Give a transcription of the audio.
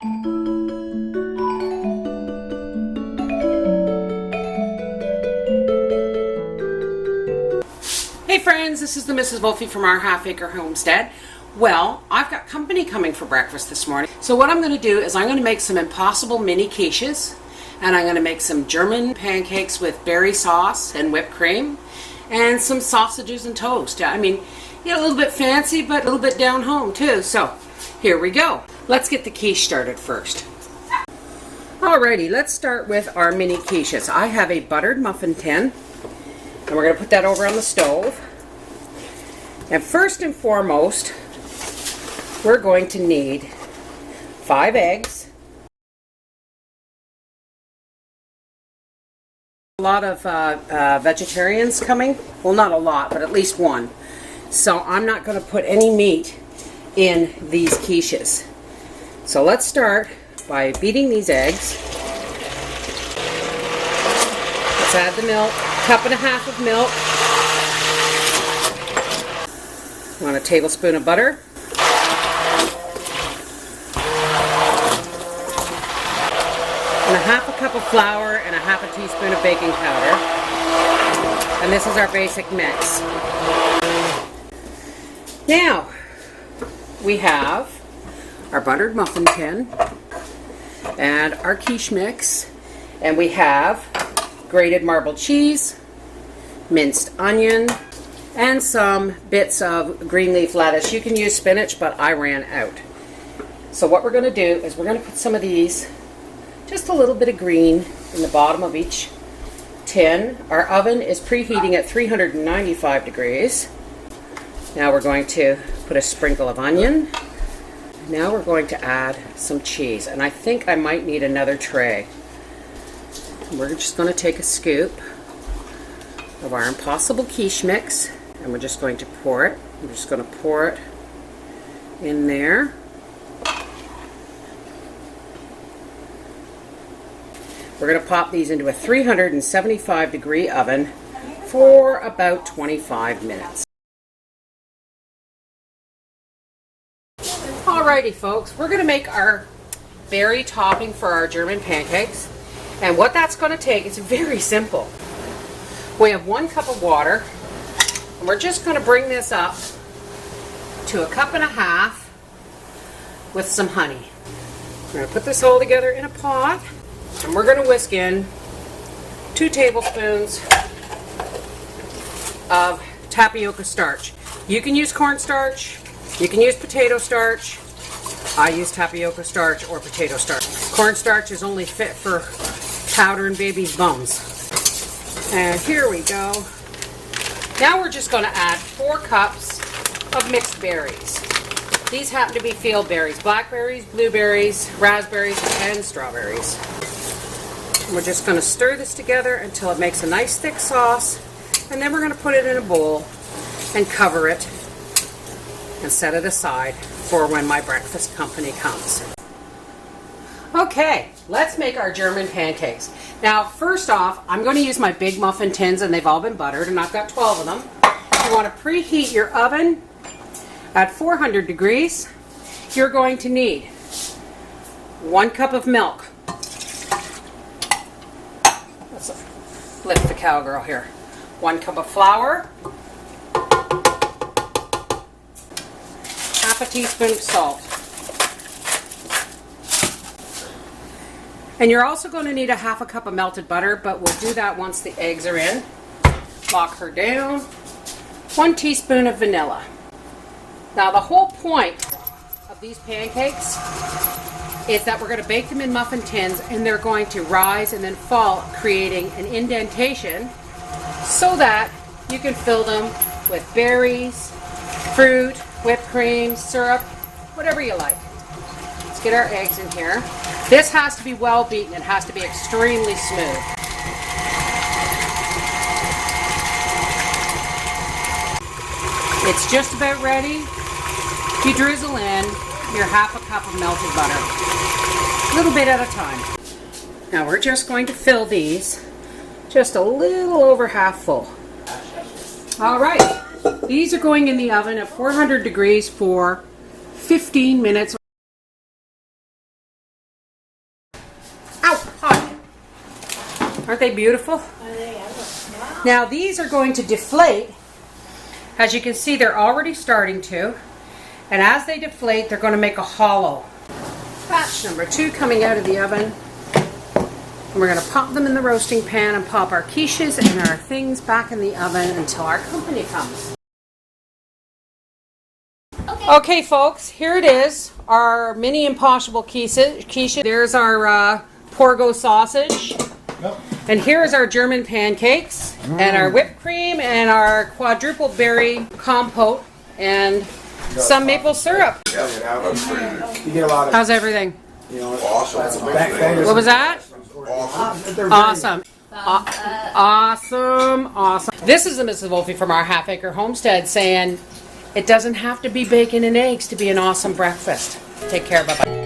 Hey friends, this is the Mrs. Wolfie from our Half Acre Homestead. Well, I've got company coming for breakfast this morning. So what I'm going to do is I'm going to make some impossible mini quiches, and I'm going to make some German pancakes with berry sauce and whipped cream, and some sausages and toast. I mean, a little bit fancy, but a little bit down home too. So here we go. Let's get the quiche started first. Alrighty, let's start with our mini quiches. I have a buttered muffin tin, and we're going to put that over on the stove. And first and foremost, we're going to need 5 eggs. A lot of vegetarians coming. Well, not a lot, but at least one. So I'm not going to put any meat in these quiches. So let's start by beating these eggs. Let's add the milk. 1.5 cups of milk. 1 tablespoon of butter. And 1/2 cup of flour and 1/2 teaspoon of baking powder. And this is our basic mix. Now, we have our buttered muffin tin and our quiche mix, and we have grated marbled cheese, minced onion, and some bits of green leaf lettuce. You can use spinach, but I ran out. So what we're going to do is we're going to put some of these, just a little bit of green, in the bottom of each tin. Our oven is preheating at 395 degrees. Now we're going to put a sprinkle of onion. Now we're going to add some cheese, and I think I might need another tray. We're just going to take a scoop of our impossible quiche mix, and we're just going to pour it. I'm just going to pour it in there. We're going to pop these into a 375 degree oven for about 25 minutes. Alrighty folks, we're going to make our berry topping for our German pancakes. And what that's going to take is very simple. We have 1 cup of water, and we're just going to bring this up to 1.5 cups with some honey. We're going to put this all together in a pot, and we're going to whisk in 2 tablespoons of tapioca starch. You can use cornstarch, you can use potato starch. I use tapioca starch or potato starch. Cornstarch is only fit for powdering baby's bones. And here we go. Now we're just going to add 4 cups of mixed berries. These happen to be field berries: blackberries, blueberries, raspberries, and strawberries. And we're just going to stir this together until it makes a nice thick sauce, and then we're going to put it in a bowl and cover it and set it aside for when my breakfast company comes. Okay, let's make our German pancakes. Now, first off, I'm going to use my big muffin tins, and they've all been buttered, and I've got 12 of them. You want to preheat your oven at 400 degrees. You're going to need 1 cup of milk. Let's lift the cowgirl here. 1 cup of flour. 1/2 teaspoon of salt. And you're also going to need 1/2 cup of melted butter, but we'll do that once the eggs are in. Lock her down. 1 teaspoon of vanilla. Now the whole point of these pancakes is that we're going to bake them in muffin tins, and they're going to rise and then fall, creating an indentation so that you can fill them with berries, fruit, whipped cream, syrup, whatever you like. Let's get our eggs in here. This has to be well beaten. It has to be extremely smooth. It's just about ready. You drizzle in your 1/2 cup of melted butter, a little bit at a time. Now we're just going to fill these just a little over half full. All right, these are going in the oven at 400 degrees for 15 minutes Aren't they beautiful? Now these are going to deflate. As you can see, they're already starting to. And as they deflate, they're going to make a hollow. Batch number 2 coming out of the oven. And we're going to pop them in the roasting pan and pop our quiches and our things back in the oven until our company comes. Okay folks, here it is. Our mini impossible quiche. There's our porgo sausage. Yep. And here's our German pancakes and our whipped cream and our quadruple berry compote and some maple syrup. You get a lot of. How's everything? Awesome. What was that? Awesome. Awesome. This is a Mrs. Wolfie from our Half Acre Homestead saying it doesn't have to be bacon and eggs to be an awesome breakfast. Take care. Bye-bye.